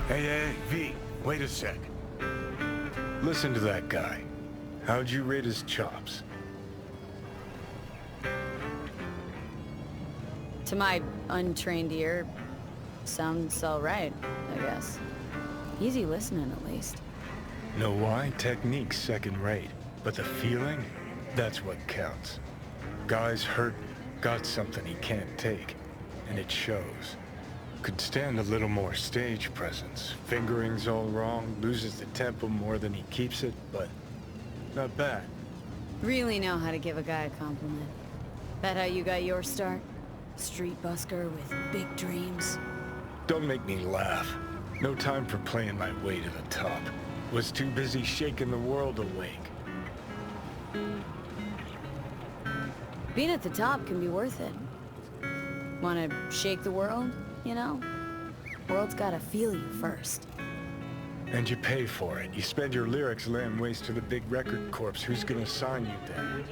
Hey, V, wait a sec. Listen to that guy. How'd you rate his chops? To my untrained ear, sounds all right, I guess. Easy listening, at least. Know why? Technique's second rate. But the feeling? That's what counts. Guy's hurt, got something he can't take. And it shows. Could stand a little more stage presence. Fingering's all wrong, loses the tempo more than he keeps it, but not bad. Really know how to give a guy a compliment. That how you got your start? Street busker with big dreams? Don't make me laugh. No time for playing my way to the top. Was too busy shaking the world awake. Being at the top can be worth it. Wanna shake the world, you know? World's gotta feel you first. And you pay for it. You spend your lyrics laying waste to the big record corps. Who's gonna sign you then?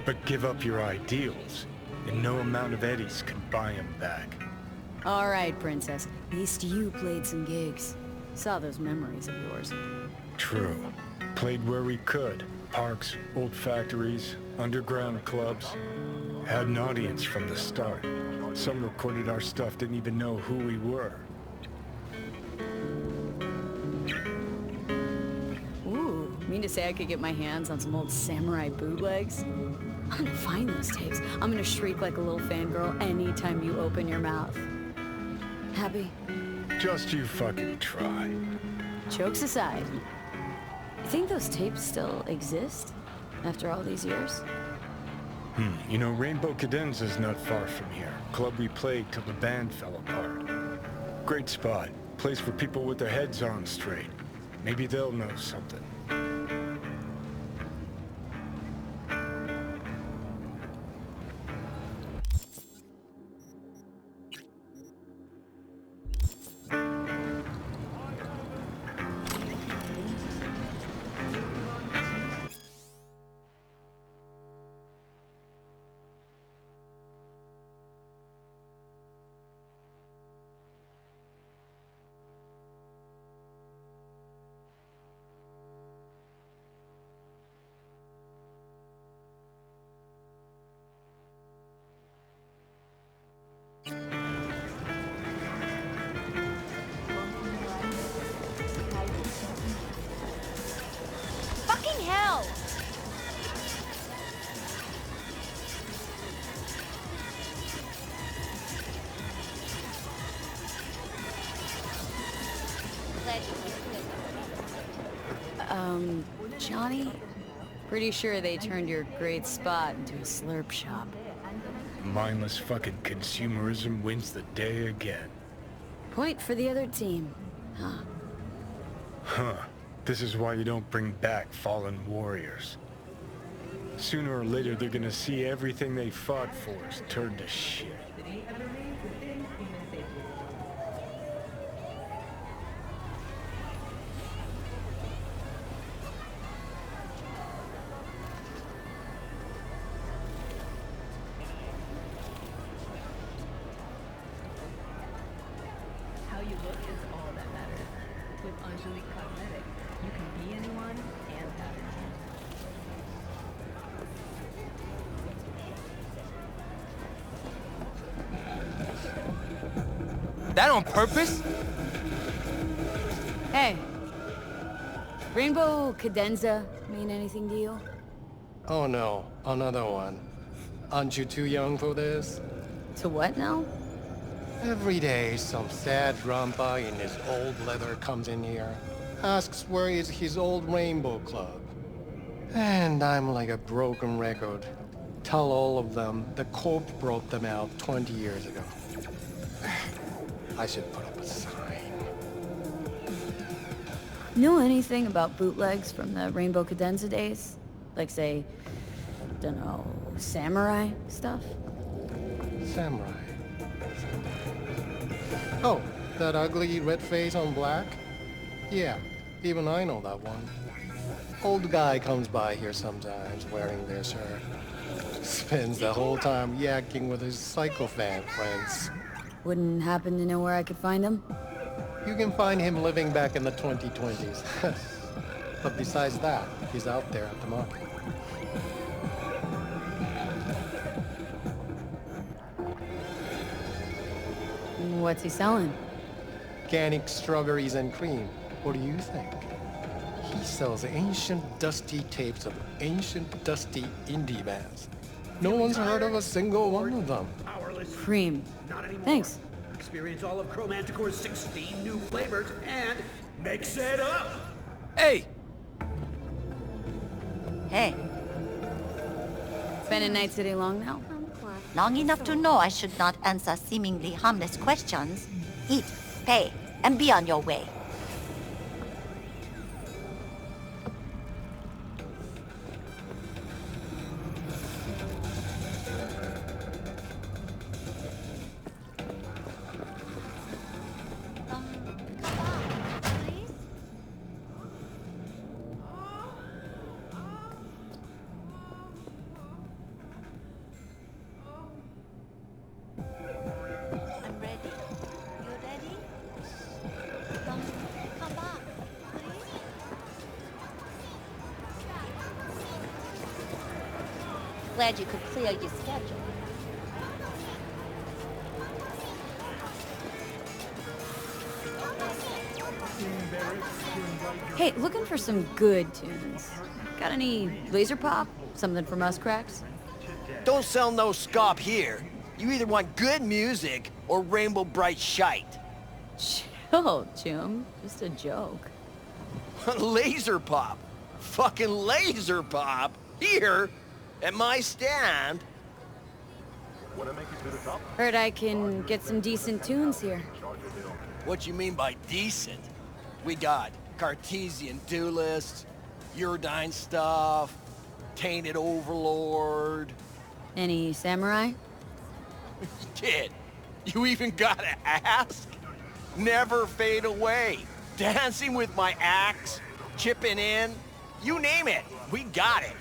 But give up your ideals, and no amount of eddies can buy them back. All right, princess. At least you played some gigs. Saw those memories of yours. True. Played where we could. Parks, old factories, underground clubs. Had an audience from the start. Some recorded our stuff, didn't even know who we were. Ooh, mean to say I could get my hands on some old samurai bootlegs? I'm gonna find those tapes. I'm gonna shriek like a little fangirl anytime you open your mouth. Happy? Just you fucking try. Jokes aside, you think those tapes still exist after all these years? You know, Rainbow Cadenza's not far from here. Club we played till the band fell apart. Great spot. Place for people with their heads on straight. Maybe they'll know something. Fucking hell! Johnny? Pretty sure they turned your great spot into a slurp shop. Mindless fucking consumerism wins the day again. Point for the other team, huh? Huh. This is why you don't bring back fallen warriors. Sooner or later, they're gonna see everything they fought for is turned to shit. How you look is all that matters. With Angelique Cosmetics, you can be anyone and have it. That on purpose? Hey. Rainbow Cadenza mean anything to you? Oh no, another one. Aren't you too young for this? To what now? Every day, some sad grandpa in his old leather comes in here, asks where is his old rainbow club. And I'm like a broken record. Tell all of them the Corp brought them out 20 years ago. I should put up a sign. Know anything about bootlegs from the Rainbow Cadenza days? Like, say, dunno, samurai stuff? Samurai. Oh, that ugly red face on black? Yeah, even I know that one. Old guy comes by here sometimes wearing their shirt. Spends the whole time yakking with his psychophan friends. Wouldn't happen to know where I could find him? You can find him living back in the 2020s. But besides that, he's out there at the market. What's he selling? Organic strawberries and cream. What do you think? He sells ancient dusty tapes of ancient dusty indie bands. No one's heard of a single one of them. Cream. Thanks. Experience all of Chromanticore's 16 new flavors and mix it up! Hey! Hey, Been in Night City long now? long enough to know I should not answer seemingly harmless questions. Eat, pay, and be on your way. I'm ready. You ready? Come back, please. Glad you could clear your schedule. Hey, looking for some good tunes. Got any laser pop? Something from us cracks? Don't sell no scop here. You either want good music or rainbow bright shite. Chill, Jim. Just a joke. Laser pop. Fucking laser pop. Here, at my stand. Heard I can get some decent tunes here. What you mean by decent? We got Cartesian duelists, Uridine stuff, Tainted Overlord. Any samurai? Kid, you even gotta ask? Never fade away. Dancing with my axe, chipping in, you name it, we got it.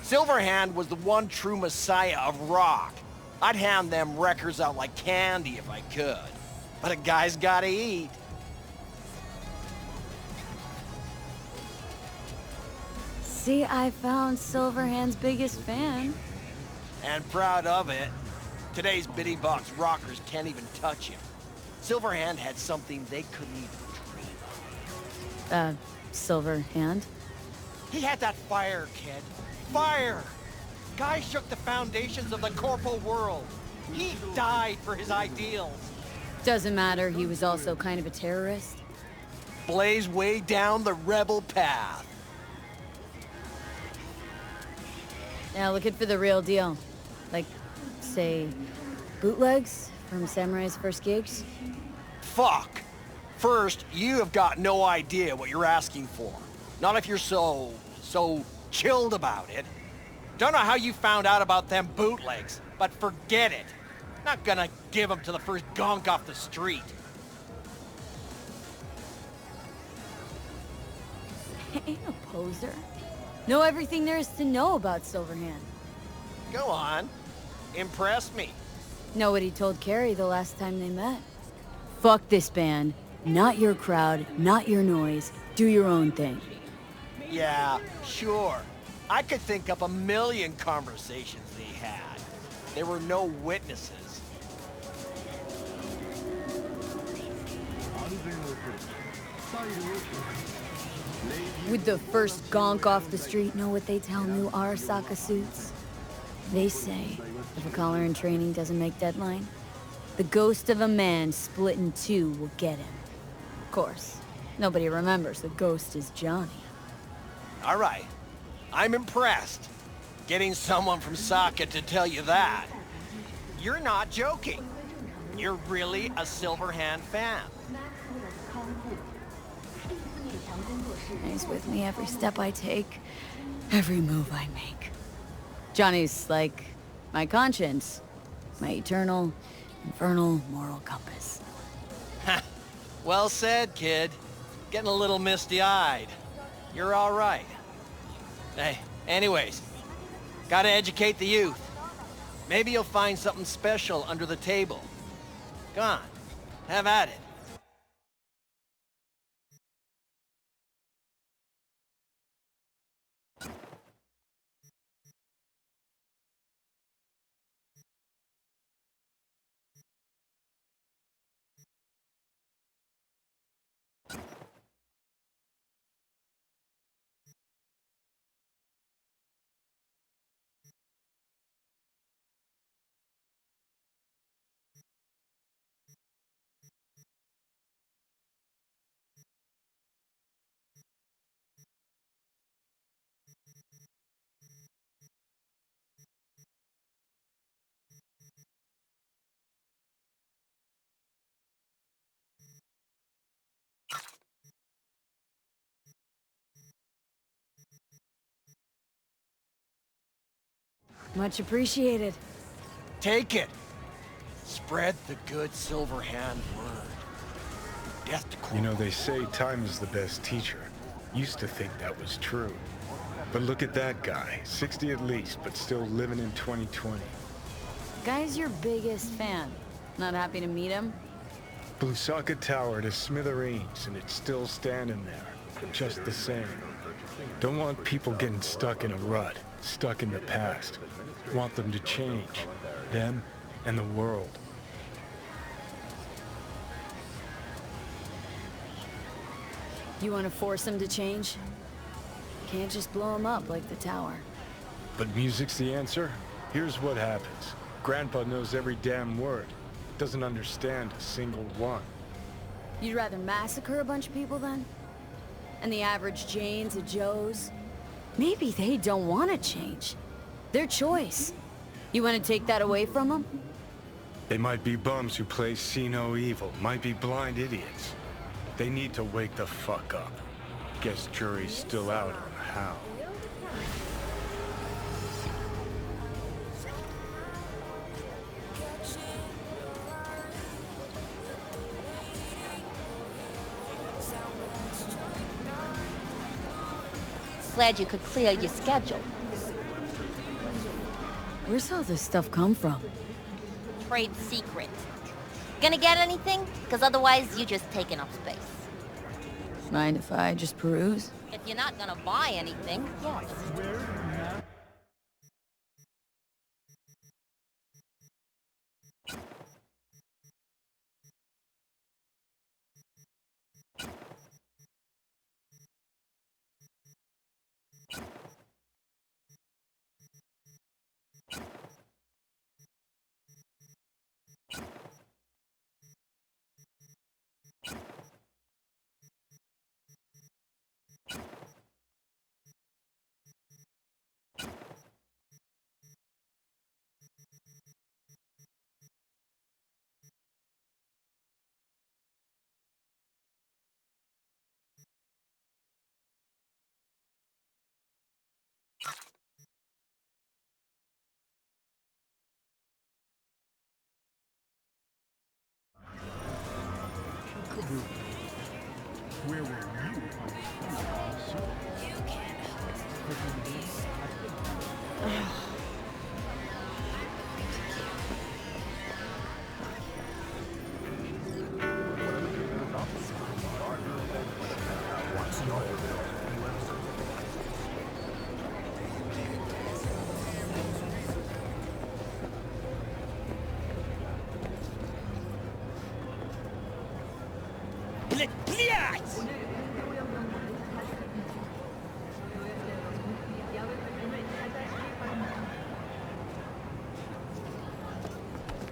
Silverhand was the one true messiah of rock. I'd hand them records out like candy if I could. But a guy's gotta eat. See, I found Silverhand's biggest fan. And proud of it. Today's bitty box rockers can't even touch him. Silverhand had something they couldn't even dream. Silverhand? He had that fire, kid. Fire! Guy shook the foundations of the corporal world. He died for his ideals. Doesn't matter, he was also kind of a terrorist. Blaze way down the rebel path. Now looking for the real deal. Like, say, bootlegs from Samurai's first gigs? Fuck. First, you have got no idea what you're asking for. Not if you're so chilled about it. Don't know how you found out about them bootlegs, but forget it. Not gonna give them to the first gonk off the street. Ain't a poser. Know everything there is to know about Silverhand. Go on. Impress me. Know what he told Carrie the last time they met. Fuck this band. Not your crowd, not your noise. Do your own thing. Yeah, sure. I could think up a million conversations they had. There were no witnesses. With the first gonk off the street, know what they tell new Arasaka suits? They say, if a caller in training doesn't make deadline, the ghost of a man split in two will get him. Of course, nobody remembers the ghost is Johnny. All right. I'm impressed. Getting someone from Saka to tell you that. You're not joking. You're really a Silverhand fan. He's with me every step I take, every move I make. Johnny's like my conscience, my eternal, infernal moral compass. Well said, kid. Getting a little misty-eyed. You're all right. Hey, anyways, gotta educate the youth. Maybe you'll find something special under the table. Come on, have at it. Much appreciated. Take it. Spread the good Silver Hand word. Death to You know, they say time is the best teacher. Used to think that was true. But look at that guy, 60 at least, but still living in 2020. Guy's your biggest fan. Not happy to meet him? Blusaka Tower to smithereens, and it's still standing there, just the same. Don't want people getting stuck in a rut, stuck in the past. Want them to change, them and the world. You want to force him to change? Can't just blow him up like the tower. But music's the answer? Here's what happens. Grandpa knows every damn word. Doesn't understand a single one. You'd rather massacre a bunch of people then? And the average Janes and Joes? Maybe they don't want to change. Their choice. You want to take that away from them? They might be bums who play see no evil, might be blind idiots. They need to wake the fuck up. Guess jury's still out on how. Glad you could clear your schedule. Where's all this stuff come from? Trade secret. Gonna get anything? Because otherwise you're just taking up space. Mind if I just peruse? If you're not gonna buy anything, yes. Where were you?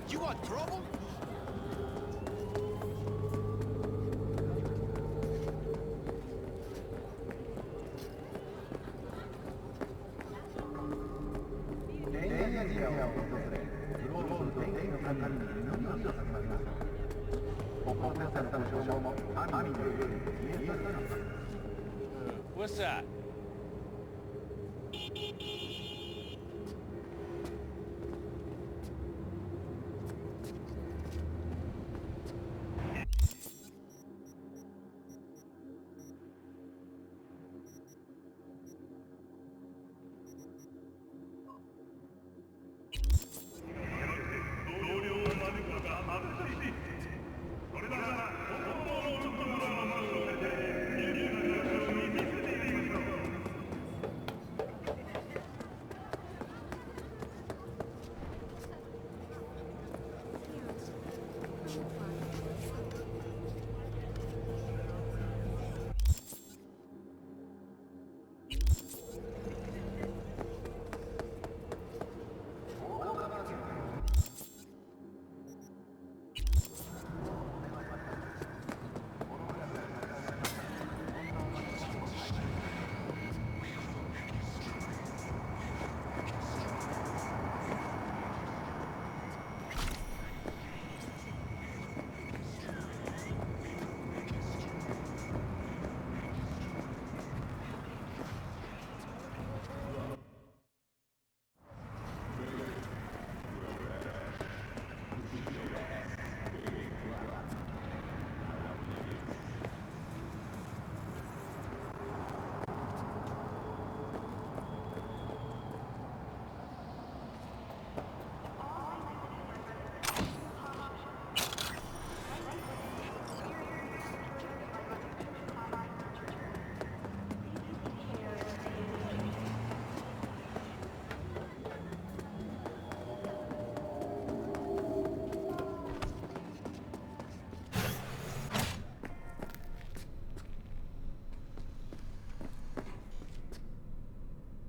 You want trouble? What's that?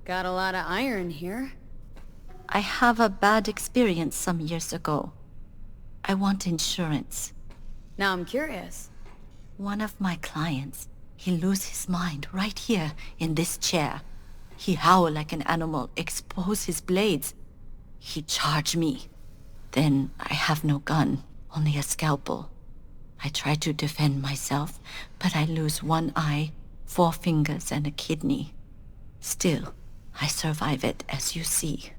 Got a lot of iron here. I have a bad experience some years ago. I want insurance. Now I'm curious. One of my clients, he lose his mind right here in this chair. He howl like an animal, expose his blades. He charge me. Then I have no gun, only a scalpel. I try to defend myself, but I lose one eye, 4 fingers, and a kidney. Still, I survive it, as you see.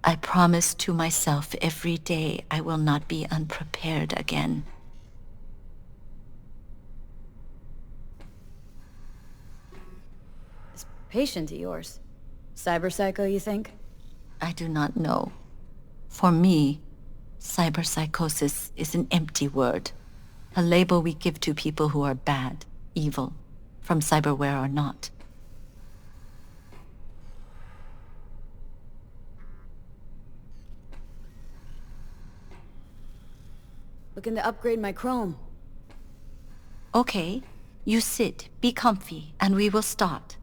I promise to myself every day I will not be unprepared again. This patient of yours. Cyberpsycho, you think? I do not know. For me, cyberpsychosis is an empty word. A label we give to people who are bad, evil, from cyberware or not. Looking to upgrade my chrome. Okay, you sit, be comfy, and we will start.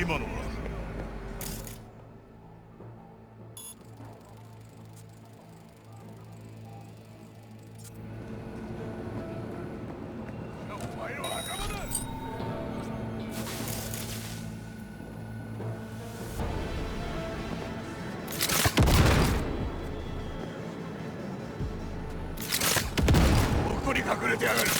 今のはお前の仲間だ。どこに隠れてやがる。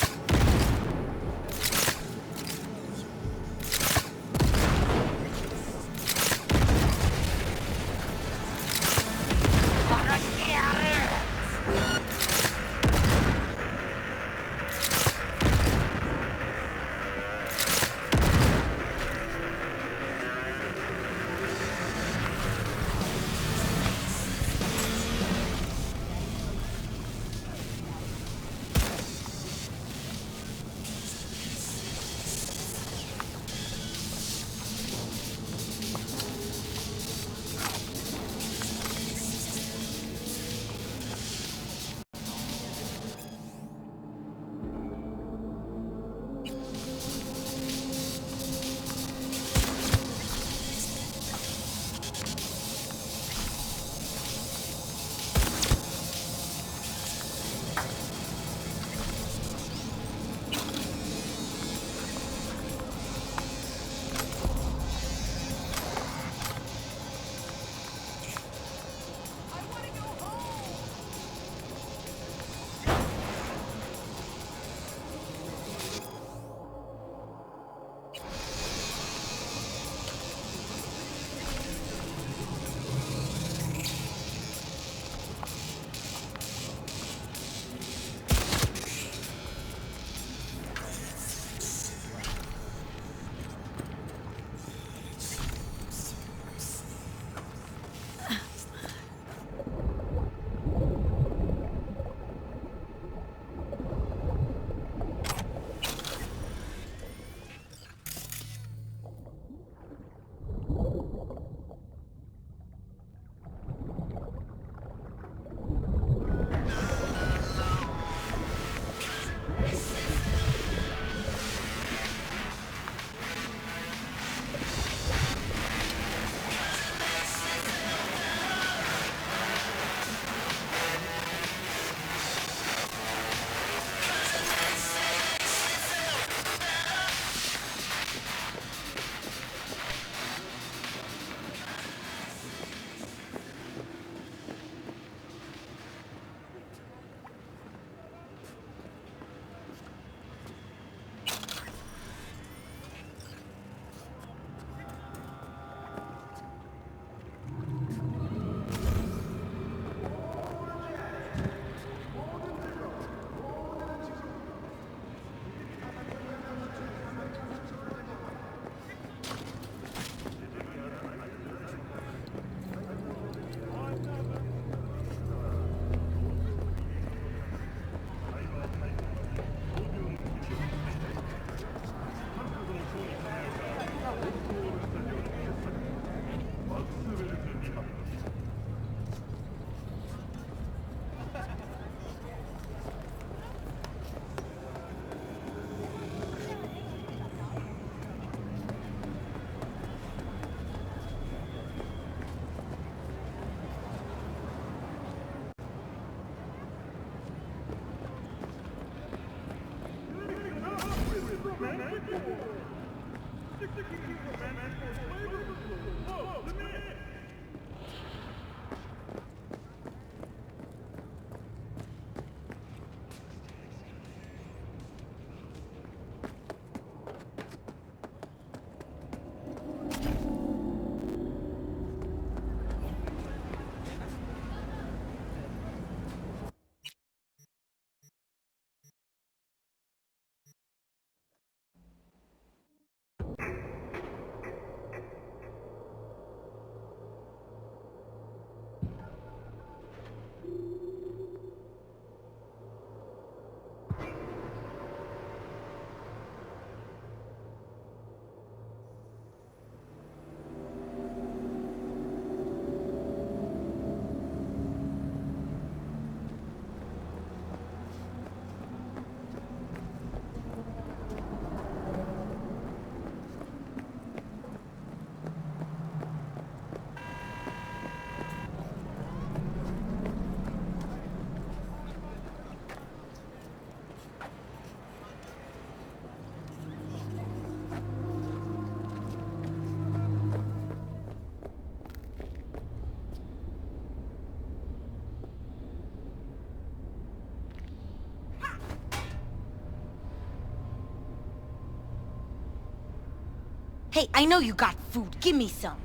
Hey, I know you got food. Give me some.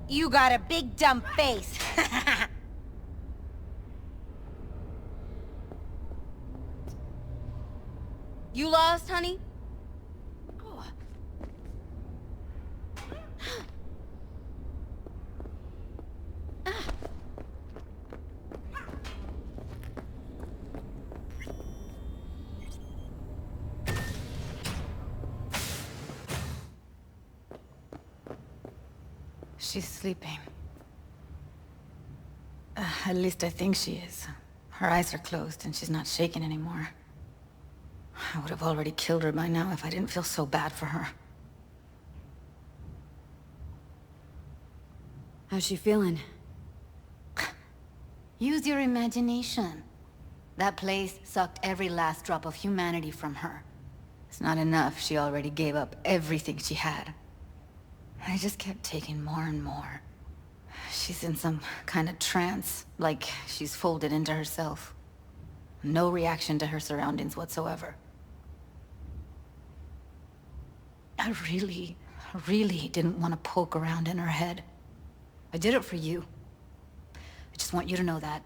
You got a big dumb face. You lost, honey? She's sleeping. At least I think she is. Her eyes are closed and she's not shaking anymore. I would have already killed her by now if I didn't feel so bad for her. How's she feeling? Use your imagination. That place sucked every last drop of humanity from her. It's not enough, she already gave up everything she had. I just kept taking more and more. She's in some kind of trance, like she's folded into herself. No reaction to her surroundings whatsoever. I really didn't want to poke around in her head. I did it for you. I just want you to know that.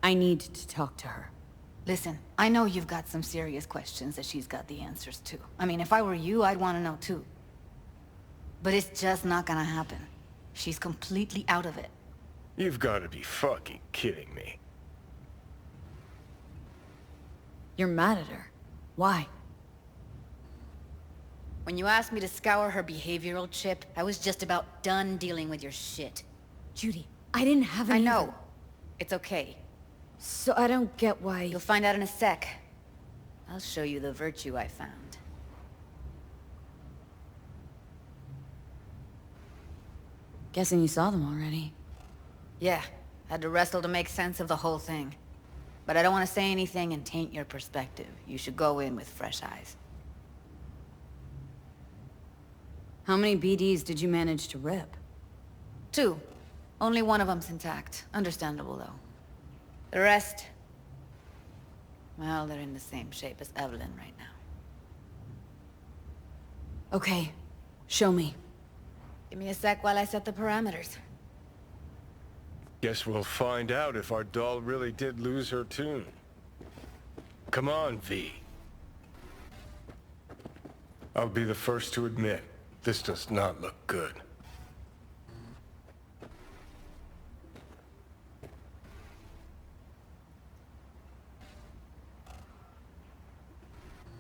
I need to talk to her. Listen, I know you've got some serious questions that she's got the answers to. I mean, if I were you, I'd want to know too. But it's just not gonna happen. She's completely out of it. You've got to be fucking kidding me. You're mad at her. Why? When you asked me to scour her behavioral chip, I was just about done dealing with your shit. Judy, I didn't have I any... know. It's okay. So I don't get why... You'll find out in a sec. I'll show you the virtue I found. Guessing you saw them already. Yeah, had to wrestle to make sense of the whole thing. But I don't want to say anything and taint your perspective. You should go in with fresh eyes. How many BDs did you manage to rip? 2. Only one of them's intact. Understandable, though. The rest... well, they're in the same shape as Evelyn right now. Okay, show me. Give me a sec while I set the parameters. Guess we'll find out if our doll really did lose her tune. Come on, V. I'll be the first to admit, this does not look good.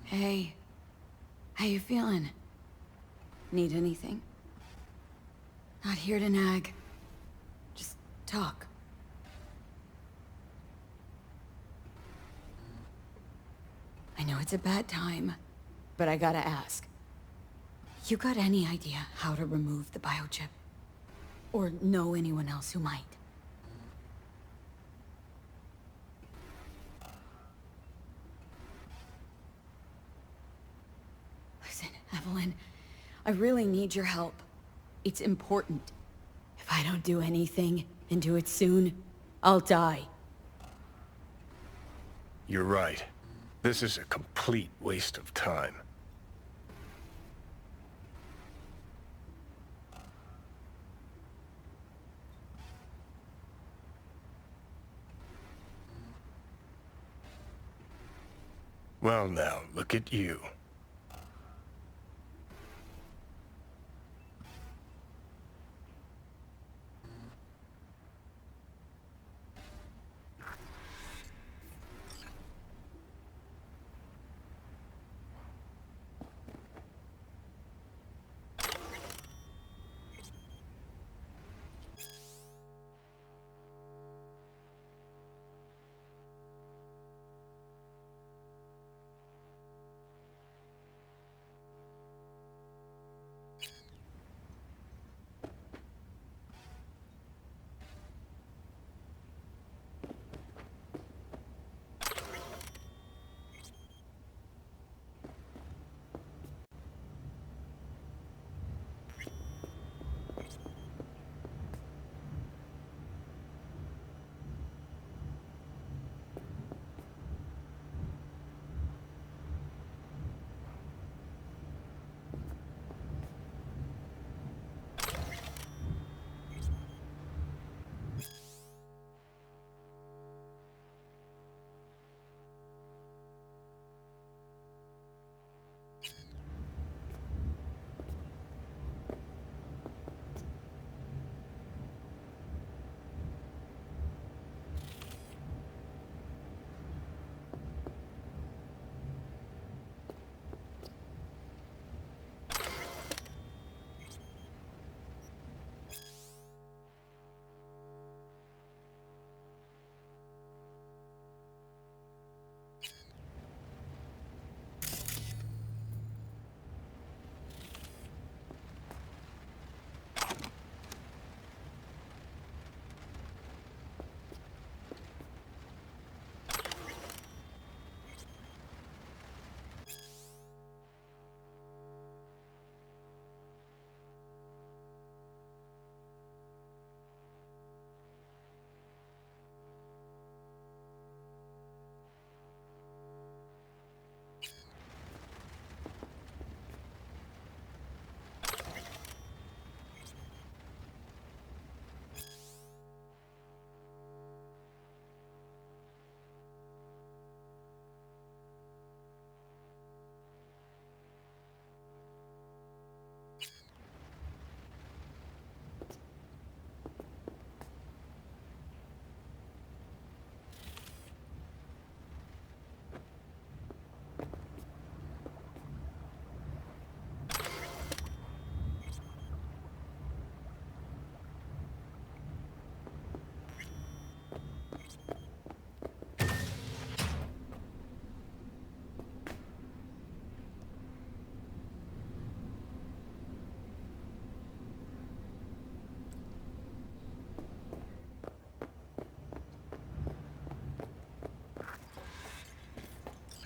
Hey, how you feeling? Need anything? Not here to nag. Just talk. I know it's a bad time, but I gotta ask. You got any idea how to remove the biochip? Or know anyone else who might? Listen, Evelyn, I really need your help. It's important. If I don't do anything, and do it soon, I'll die. You're right. This is a complete waste of time. Well now, look at you.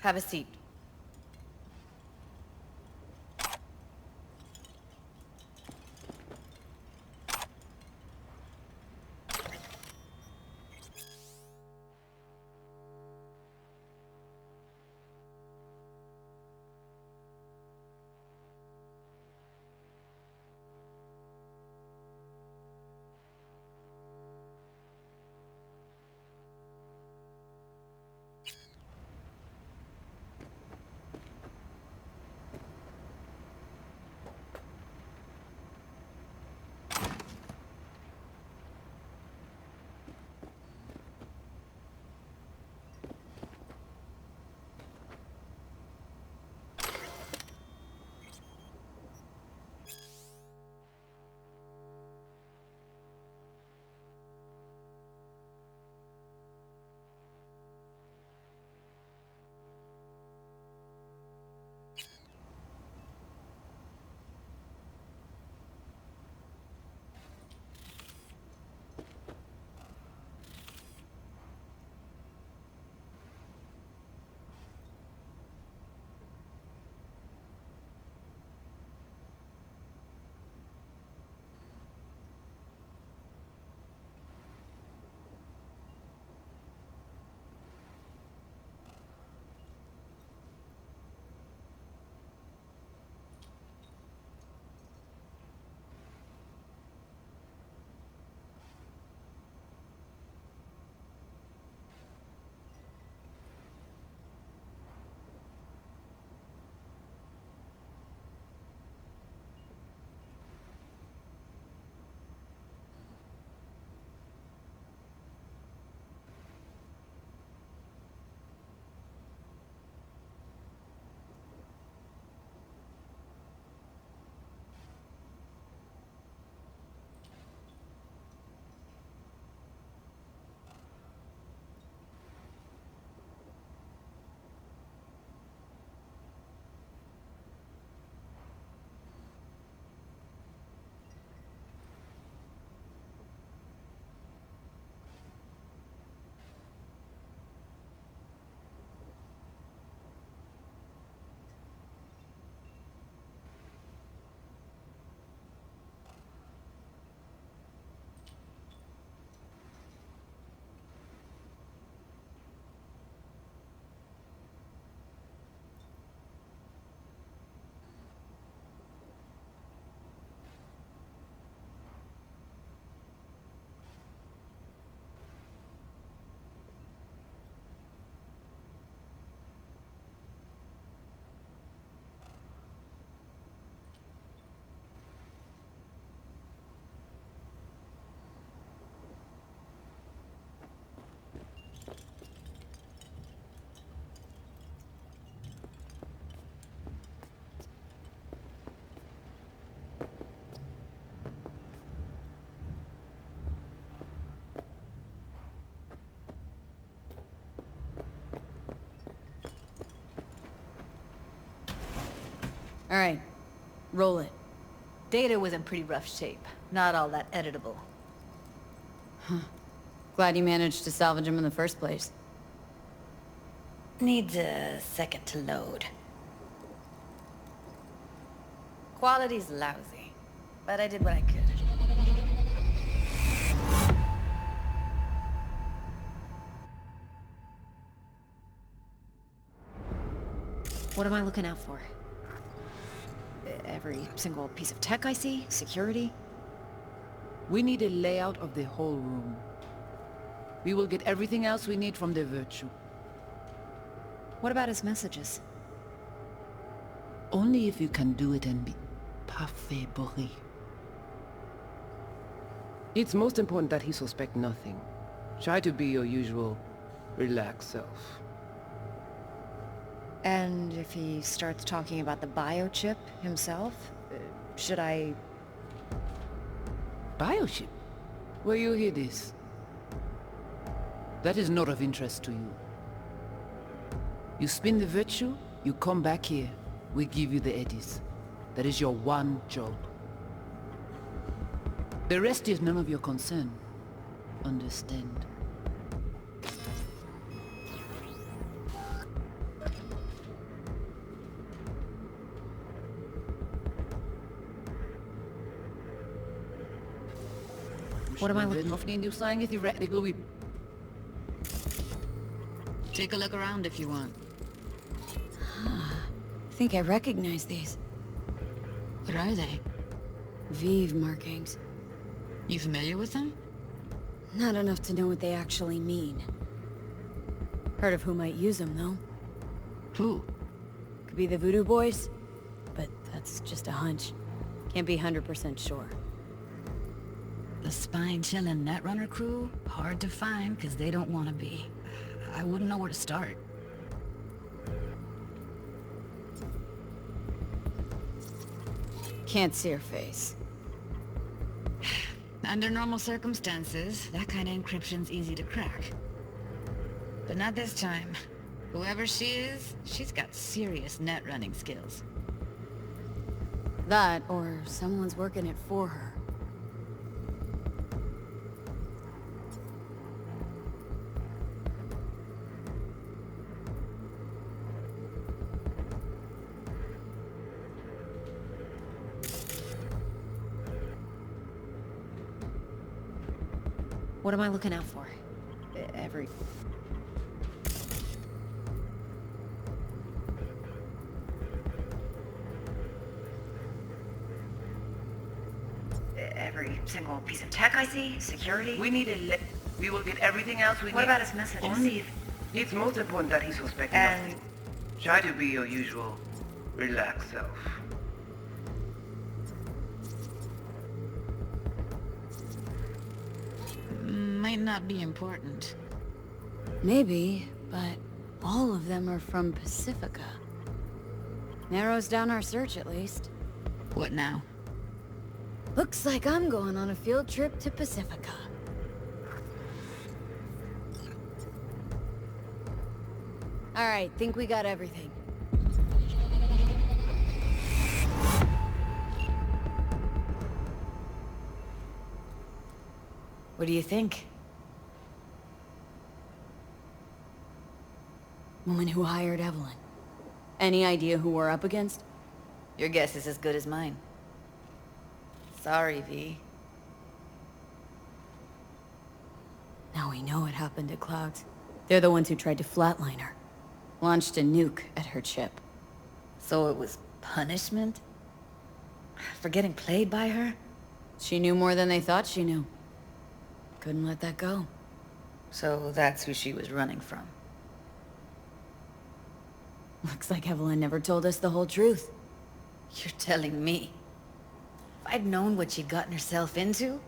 Have a seat. All right, roll it. Data was in pretty rough shape. Not all that editable. Glad you managed to salvage him in the first place. Needs a second to load. Quality's lousy, but I did what I could. What am I looking out for? Every single piece of tech I see? Security? We need a layout of the whole room. We will get everything else we need from the Virtue. What about his messages? Only if you can do it and be parfait bourré. It's most important that he suspect nothing. Try to be your usual, relaxed self. And if he starts talking about the biochip himself, should I... Biochip? Where you hear this? That is not of interest to you. You spin the Virtue, you come back here. We give you the eddies. That is your one job. The rest is none of your concern. Understand? What am I looking for? Take a look around if you want. I think I recognize these. What are they? Vive markings. You familiar with them? Not enough to know what they actually mean. Heard of who might use them, though. Who? Could be the Voodoo Boys, but that's just a hunch. Can't be 100% sure. The spine-chilling Netrunner crew? Hard to find, because they don't want to be. I wouldn't know where to start. Can't see her face. Under normal circumstances, that kind of encryption's easy to crack. But not this time. Whoever she is, she's got serious net running skills. That, or someone's working it for her. What am I looking out for? Every... Every single piece of tech I see, security. We need a we will get everything else we need. What about his messages? Only it's most important that he's suspecting And... Try to be your usual, relaxed self. Might not be important. Maybe, but all of them are from Pacifica. Narrows down our search, at least. What now? Looks like I'm going on a field trip to Pacifica. Alright, think we got everything. What do you think? Woman who hired Evelyn. Any idea who we're up against? Your guess is as good as mine. Sorry, V. Now we know what happened to Clouds. They're the ones who tried to flatline her. Launched a nuke at her chip. So it was punishment? For getting played by her? She knew more than they thought she knew. Couldn't let that go. So that's who she was running from. Looks like Evelyn never told us the whole truth. You're telling me? If I'd known what she'd gotten herself into...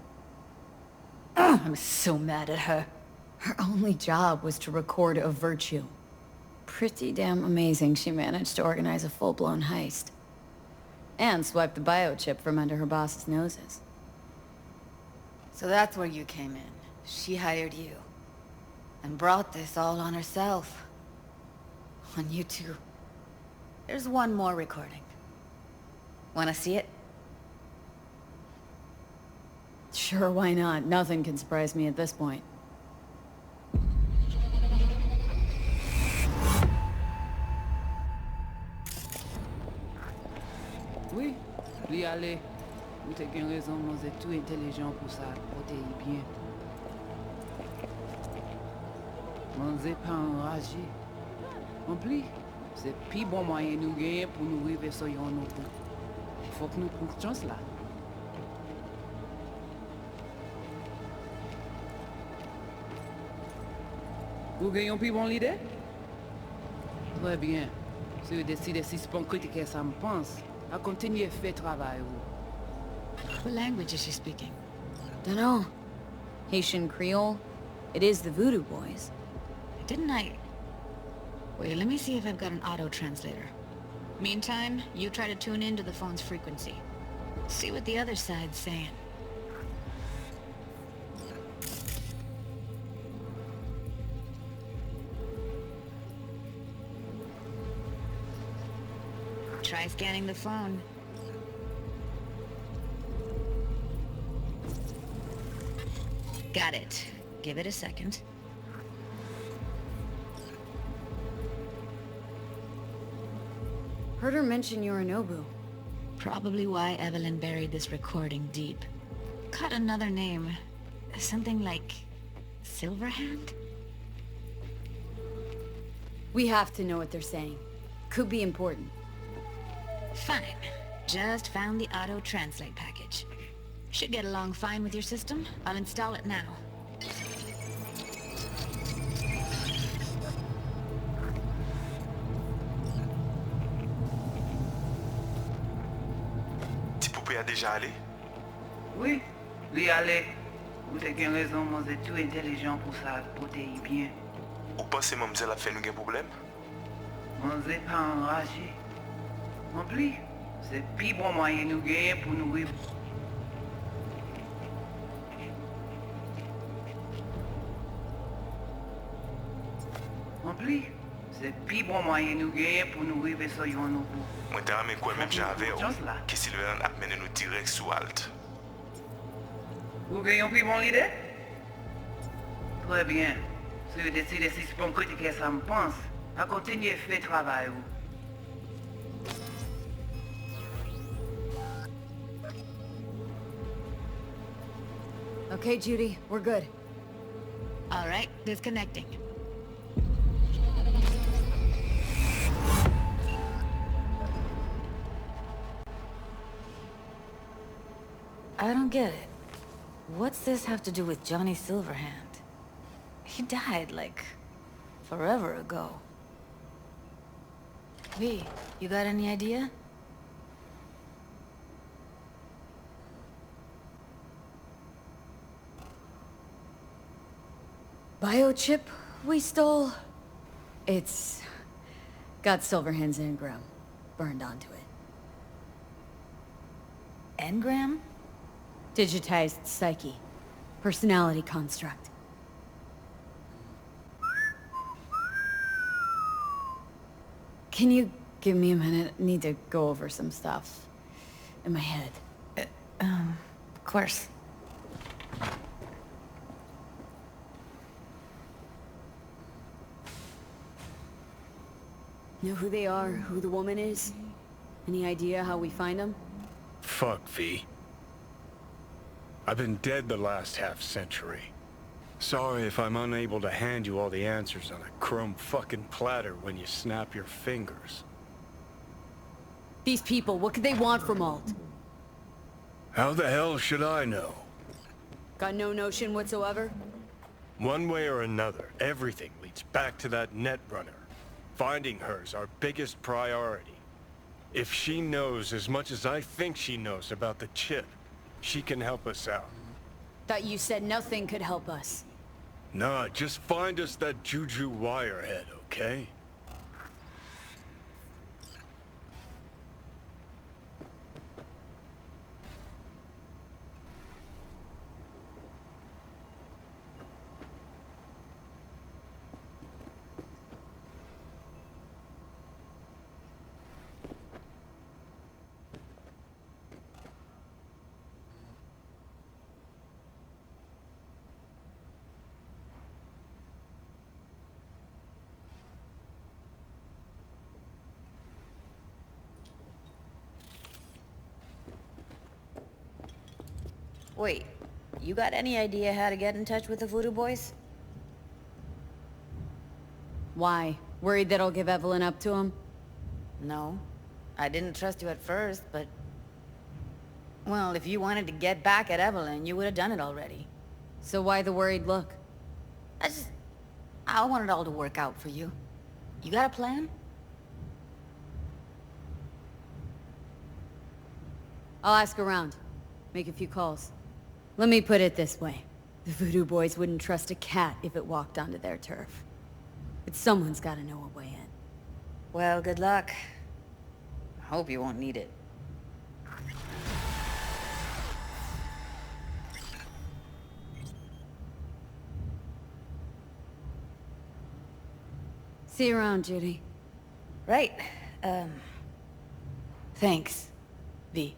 I'm so mad at her. Her only job was to record a virtue. Pretty damn amazing she managed to organize a full-blown heist. And swipe the biochip from under her boss's noses. So that's where you came in. She hired you. And brought this all on herself. On you too. There's one more recording. Wanna see it? Sure, why not? Nothing can surprise me at this point. Oui, lui aller. Ou te gen raison, nous êtes tout intelligent pour ça, côté bien. Nous pas enragé. En plus, c'est plus bon moyen nous gagner pour nous arriver sur yon autre. Faut que nous prenions chance là. Vous gagnez plus bon l'idée? Très bien. Si vous décidez si c'est pas critiquer ça me pense, à continuer à faire travail. What language is she speaking? Dunno. Haitian Creole? It is the Voodoo Boys. Didn't I... Wait, let me see if I've got an auto-translator. Meantime, you try to tune into the phone's frequency. See what the other side's saying. Try scanning the phone. Got it. Give it a second. Heard her mention Yorinobu. Probably why Evelyn buried this recording deep. Cut another name. Something like Silverhand? We have to know what they're saying. Could be important. Fine. Just found the auto-translate package. Should get along fine with your system. I'll install it now. Ti poupée a déjà allé? Oui, lui allez. Vous avez une raison, moi vous êtes tout intelligent pour ça, pour te y bien. Ou pensez moi m'dire la fait nous gen problème? Moi vous êtes pas enragé. En plus, c'est plus bon moyen nous gagner pour nous vivre. En plus, c'est plus bon moyen nous gagner pour nous vivre sur yon nous. Moi t'ai ramé quoi même j'avais que Sylvain a mené nous direct sous Alt. Vous gagnez un plus bon idée? Très bien. Si vous décidez si c'est pour me critiquer ça me pense, à continuer à faire travail. Okay, Judy, we're good. All right, disconnecting. I don't get it. What's this have to do with Johnny Silverhand? He died, like, forever ago. V, you got any idea? Biochip we stole? It's got Silverhand's engram burned onto it. Engram? Digitized psyche. Personality construct. Can you give me a minute? I need to go over some stuff in my head. Of course. Know who they are, who the woman is? Any idea how we find them? Fuck, V. I've been dead the last half-century. Sorry if I'm unable to hand you all the answers on a chrome fucking platter when you snap your fingers. These people, what could they want from Alt? How the hell should I know? Got no notion whatsoever? One way or another, everything leads back to that Netrunner. Finding her's our biggest priority. If she knows as much as I think she knows about the chip, she can help us out. Thought you said nothing could help us. Nah, just find us that Juju wirehead, okay? Wait, you got any idea how to get in touch with the Voodoo Boys? Why? Worried that I'll give Evelyn up to him? No. I didn't trust you at first, but... Well, if you wanted to get back at Evelyn, you would have done it already. So why the worried look? I want it all to work out for you. You got a plan? I'll ask around. Make a few calls. Let me put it this way. The Voodoo Boys wouldn't trust a cat if it walked onto their turf. But someone's gotta know a way in. Well, good luck. Hope you won't need it. See you around, Judy. Right. Thanks, V.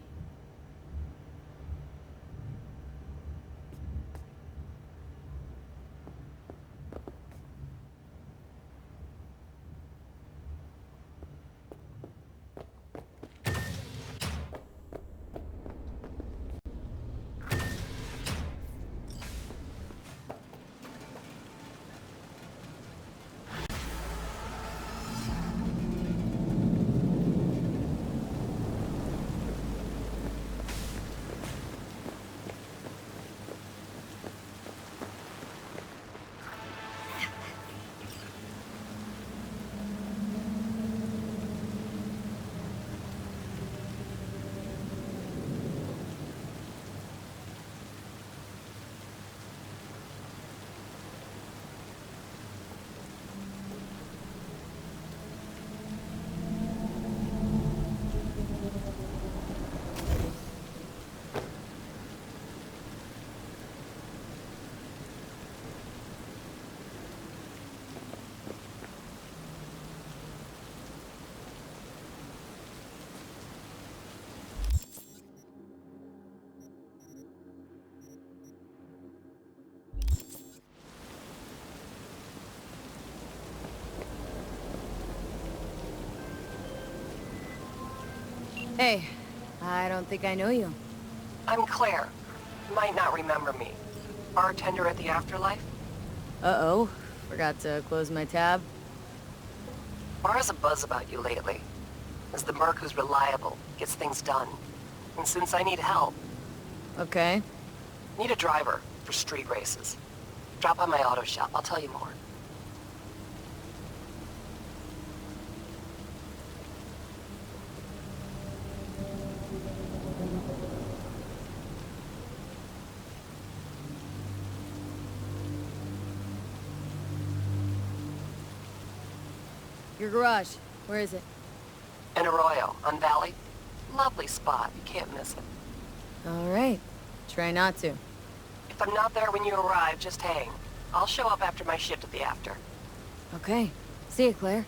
Hey, I don't think I know you. I'm Claire. You might not remember me. Bartender at the Afterlife? Uh-oh. Forgot to close my tab. Bar has a buzz about you lately. As the merc who's reliable, gets things done. And since I need help... Okay. Need a driver for street races. Drop by my auto shop, I'll tell you more. Your garage. Where is it? In Arroyo, on Valley. Lovely spot, you can't miss it. All right. Try not to. If I'm not there when you arrive, just hang. I'll show up after my shift at the after. Okay. See you, Claire.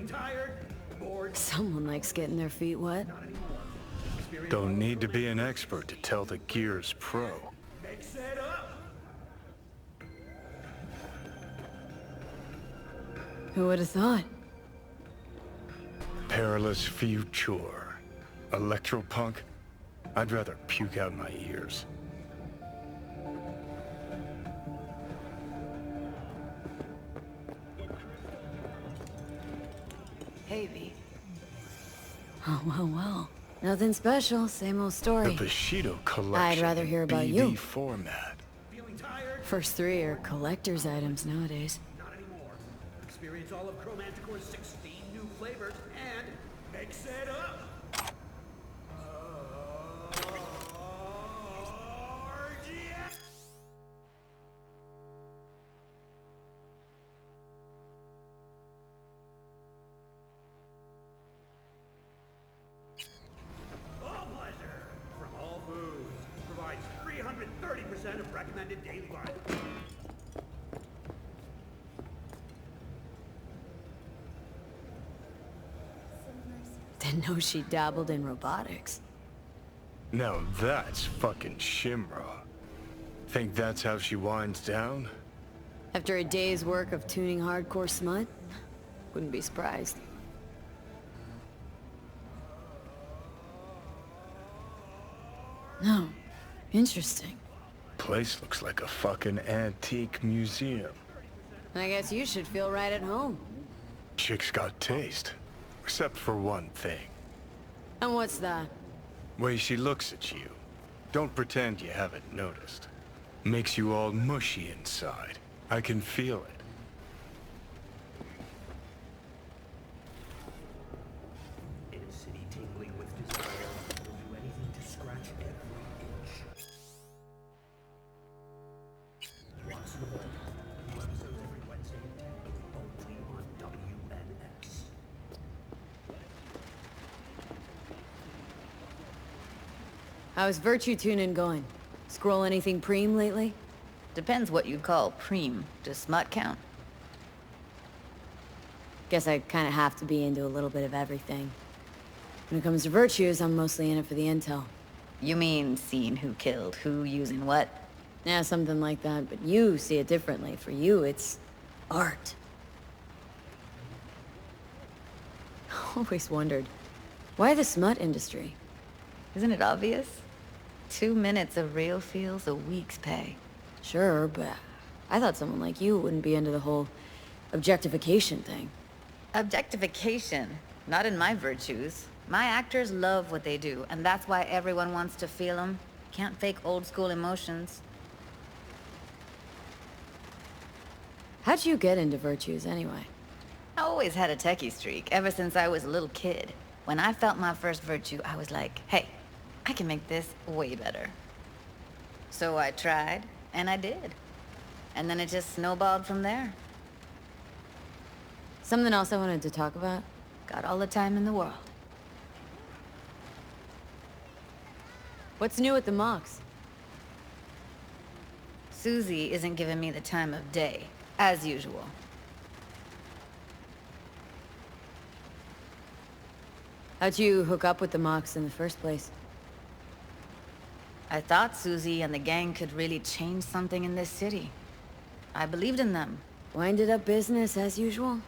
Tired? Bored? Someone likes getting their feet wet. Don't need to be an expert to tell the Gear's pro. Mix it up! Who would have thought? Perilous future. Electropunk? I'd rather puke out my ears. Hey, V. Oh, well. Nothing special, same old story. The Bushido collection. I'd rather hear about BD you. format. First three are collector's items nowadays. Not anymore. Experience all of Chromanticore's 16 new flavors and mix it up! All pleasure from all foods provides 330% of recommended daily vitamins. Didn't know she dabbled in robotics. Now that's fucking Shimra. Think that's how she winds down? After a day's work of tuning hardcore smut? Wouldn't be surprised. No. Interesting. Place looks like a fucking antique museum. I guess you should feel right at home. Chick's got taste. Except for one thing. And what's that? Way she looks at you. Don't pretend you haven't noticed. Makes you all mushy inside. I can feel it. In a city tingling with desire, will do anything to scratch every itch. Watch the Vault. New episodes every Wednesday. How's virtue tuning going? Scroll anything preem lately? Depends what you call preem. Does smut count? Guess I kinda have to be into a little bit of everything. When it comes to virtues, I'm mostly in it for the intel. You mean seeing who killed who, using what? Yeah, something like that, but you see it differently. For you, it's art. Always wondered, why the smut industry? Isn't it obvious? 2 minutes of real feels a week's pay. Sure, but I thought someone like you wouldn't be into the whole objectification thing. Objectification? Not in my virtues. My actors love what they do, and that's why everyone wants to feel them. Can't fake old school emotions. How'd you get into virtues anyway? I always had a techie streak, ever since I was a little kid. When I felt my first virtue, I was like, hey, I can make this way better. So I tried, and I did. And then it just snowballed from there. Something else I wanted to talk about? Got all the time in the world. What's new at the Mox? Susie isn't giving me the time of day, as usual. How'd you hook up with the Mox in the first place? I thought Susie and the gang could really change something in this city. I believed in them. Winded up business as usual?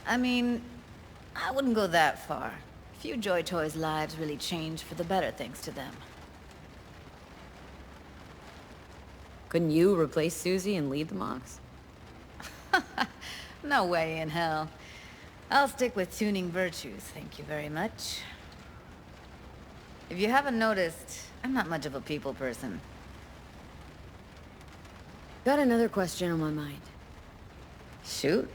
I mean, I wouldn't go that far. Few Joy Toys' lives really changed for the better thanks to them. Couldn't you replace Susie and lead the Mox? No way in hell. I'll stick with tuning virtues, thank you very much. If you haven't noticed, I'm not much of a people person. Got another question on my mind. Shoot.